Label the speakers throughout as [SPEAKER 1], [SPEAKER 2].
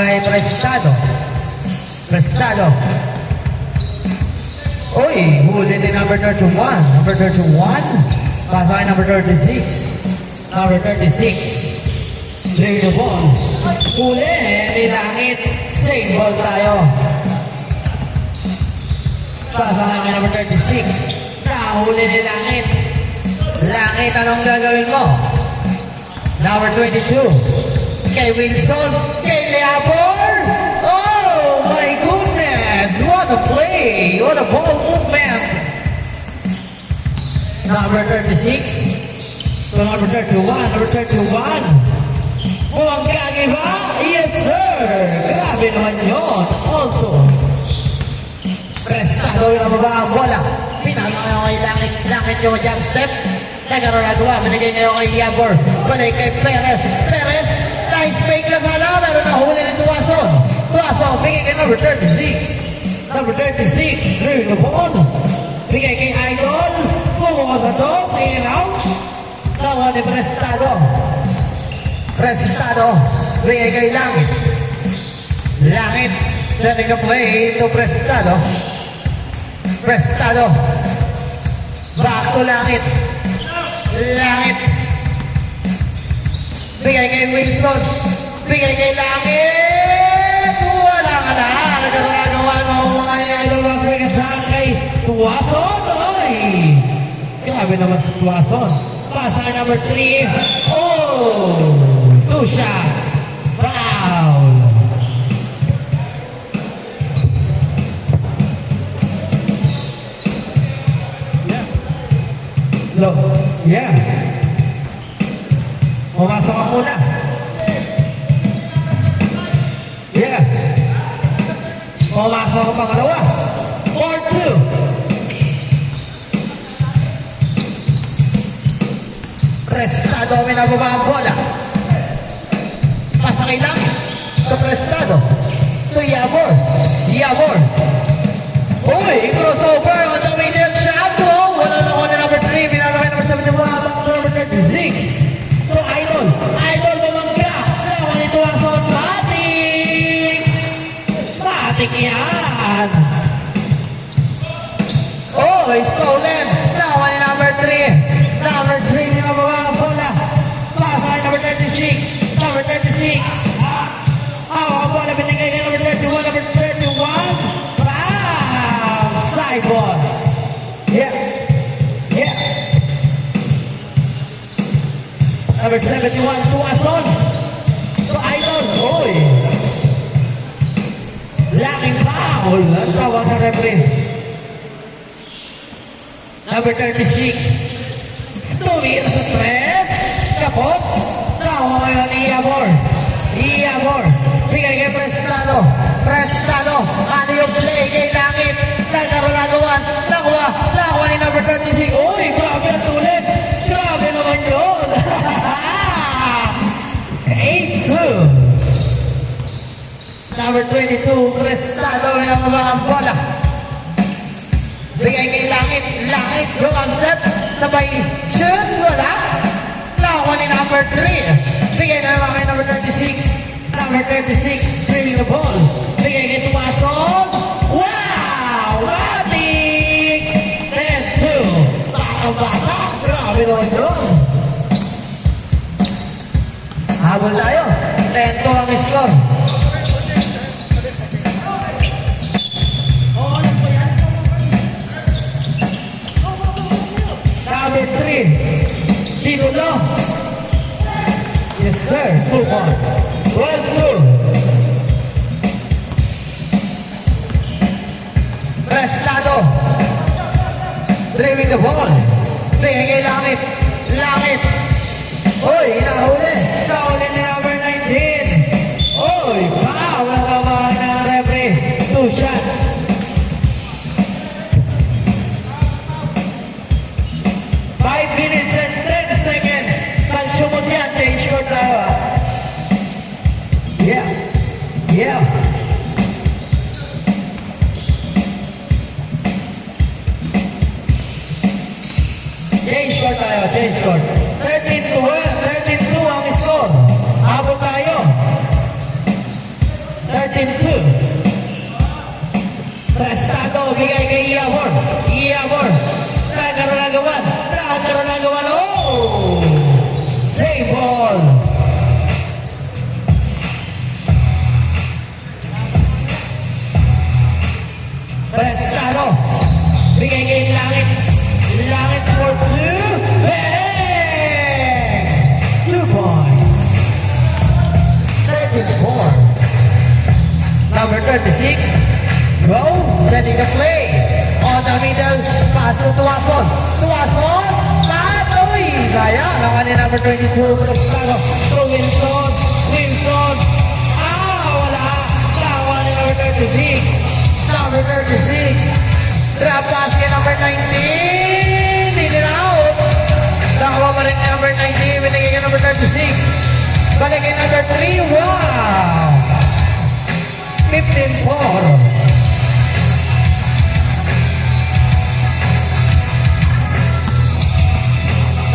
[SPEAKER 1] kay Prestado. Prestado. Uy, huli ni number 31. Number 31. Pasa kay number 36. Number 36. Save the ball. Huli ni Langit. Save ball tayo. Pasa kay number 36. Nahuli ni Langit. Langit, anong gagawin mo? Number 22. Kay Wilson. Kay Leabor. Oh my goodness. What a play. What a ball movement. Number 36. To number 31. Number 31. Mukhang kagi ba? Yes sir. Grabe naman yun. Also. Prestado yung nababa ang bola. Pinaka kay Langit. Langit yung jump step. Nagkaroon na gawa. Binigay ngayon kay Leabor. Balik kay Perez. Perez. Nice fake na sana. Pero nahuli ni Tuason. Tuason. Bigay kay number 36. Number 36. Through the ball. Bigay kay Idol. Pumuha sa to. In and out. Nawa ni Prestado. Prestado. Bigay kay Langit. Langit. Sending a play to Prestado. Prestado. Back to Langit. Langit. Bigay kay Wilson. Bigay kay Langit. Wala ka na. Nagkaroon na gawa ng mga Idol Las Vegas saan kay Tuason. Ay! Grabe naman si Tuason. Pasa number 3. Oh! 2 shots. Foul. Look. Yeah. Pumasok ka muna. Yeah. Pumasok ka pangalawa. 4-2. Prestado may nababa ang bola. Pasakay lang. Sa Prestado. To Yabor. Yabor. Uy, crossover on the middle shot. Wala na ako na number 3. Binalakay number 71. Back to number 36. To Idol. Idol bumangga. Nawa ni Tuason. Matik. Matik yan. Oh, stolen. Nawa ni number 3. Number 3 binababa ang bola. Pasa kay number 36. Number 36. Ang bola binigay kay number 31. Number 31. Side ball. Yeah. Yeah. Number 71, Tuason. To Idol. Oy. Laking foul. Ang tawag ng referee. Number 36. Tumira sa press. Tapos, nakuha ngayon ni Iabor. Iabor. Bigay kay Prestado. Prestado. Ano yung play kay Langit? Nagkaroon na gawan. Nakuha ni number 36. Uy, grabe ang tulit. Grabe naman yun. 8-2. Number 22, Prestado may nababa ang bola. Bigay kay Langit. Langit, yung ang step. Sabay, shoot, wala. Nakuha ni number 3. Bigay na naman kay number 36. Number 36, driving the ball. Bigay kay Tuason. Wow! Matik! 10-2. Bata-bata. Grabe naman yun. Habol tayo. 10-2 ang score. Number 3. Tinulo. Yes, sir. Move on. 12-2. Prestado. Driving the ball. Bigay kay Langit. Langit. Uy, hinahuli. Hinahuli ni number 19. Uy, wow. Nagawa na referee. 2 shots. Minutes and 10 seconds. Pag sumot yan, change court tayo. Yeah. Yeah. Change court tayo, change court. 13-2 ang score. Habol tayo. Prestado, bigay kay Iabor. Iabor, nagkaroon ng gawan. Nagkaroon ng gawan. Oh! Save ball. Prestado, bigay kay Langit. Langit for two. Hey! 2 points. 34. Number 36. Go, setting the play. On the middle, pass to Tuason. Tuason, pass. Uy, sayang. Nakuha ni number 22. Prestado to Wilson. Wilson. Wala. Nakuha ni number 36. Number 36. Drop pass kay number 19. In and out. Nakuha pa rin kay number 19. Binigay kay number 36. Balik kay number 3. Wow. 15-4.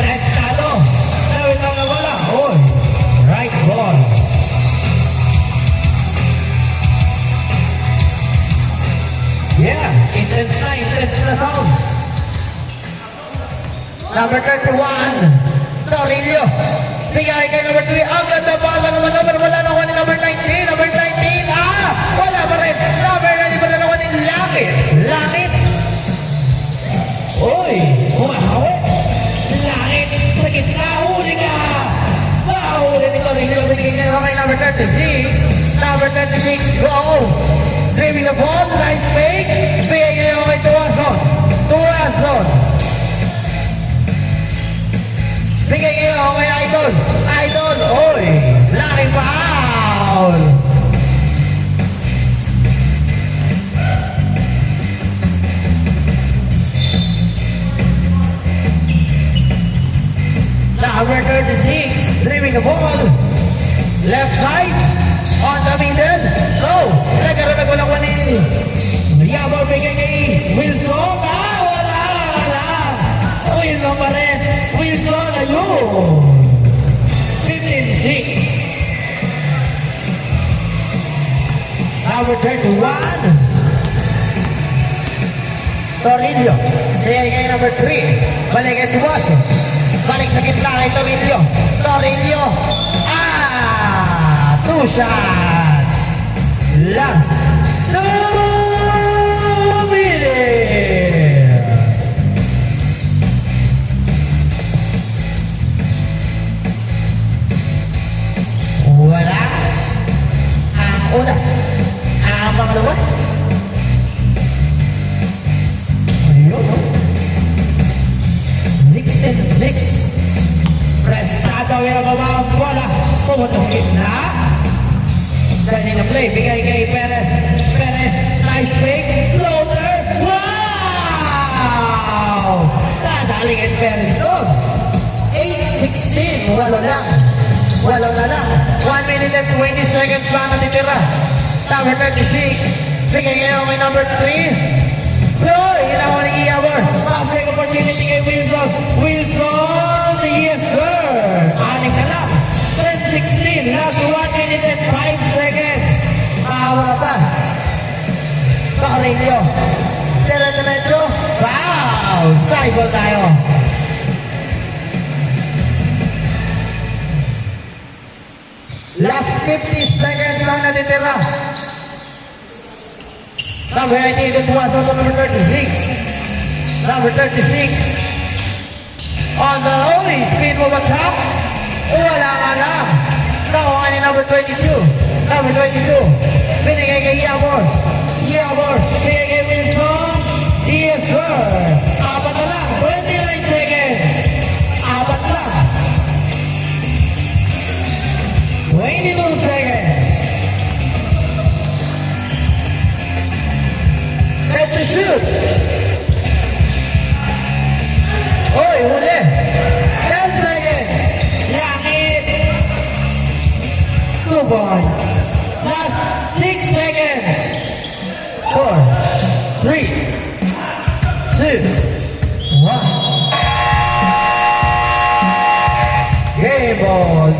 [SPEAKER 1] Prestado. Lawit ang nawala. Oy. Right ball. Yeah. Intense na sound. Number 31. Torillo. Bigay kay number 3. Ang ganda bala naman number. Wala na ako ni number 19. Number 19. Wala pa rin. Number 19 wala na ako ni Langit. Langit. Uy. Umahawi. Langit. Sa gitna. Huli ka. Mahuli ni Torillo. Binigay niya kay number 36. Number 36. Go. Driving the ball. Nice fake. Bigay niya kay Tuason. Tuason. Bigay kayo kay Idol. Idol, oy. Laking foul. Number 36, driving the ball. Left side, on the middle. So, nagkaroon na walang kunin. Yabang bigay kay Wilson. Wala. Wilson pa rin. Wilson, ayun. 15-6. Number 31. Torillo. Bigay kay number 3. Balik kay Tuaso. Balik sa gitna kay Torillo. Torillo. 2 shots. Last 2 minutes. Wala. Ang una. Ang pangalawa. Ayun. 16-6. Prestado yung mga bola. Pumunta sa gitna. Sending the play. Bigay kay Perez. Perez. Nice fake. Floater. Wow! Nadali kay Perez doon. 8-16. Walo lang. 1 minute and 20 seconds pa natitira. Number 36. Bigay kayo kay number 3. Floy, inawa ni Iabor. Public opportunity kay Wilson. Wilson, yes sir. 6 na lang. 10-16. Last 1 minute and 5 seconds. Mahawa pa. Torillo. Tira na medyo. Wow! Cyber tayo. Last 50 seconds lang natitira. Number 19 to Tuaso to number 36. Number 36. On the only speed mo ba top? Wala ka lang. Nakuha ni number 22. Number 22. Binigay kay Iabor. Iabor. Binigay kay Wilson. Yes sir. 4 na lang. 29 seconds. 4 lang. 22 seconds. Set to shoot. Oy, huli. 10 seconds. Langit. 2 points. Last 6 seconds. 4, 3, 2, 1. Game ball.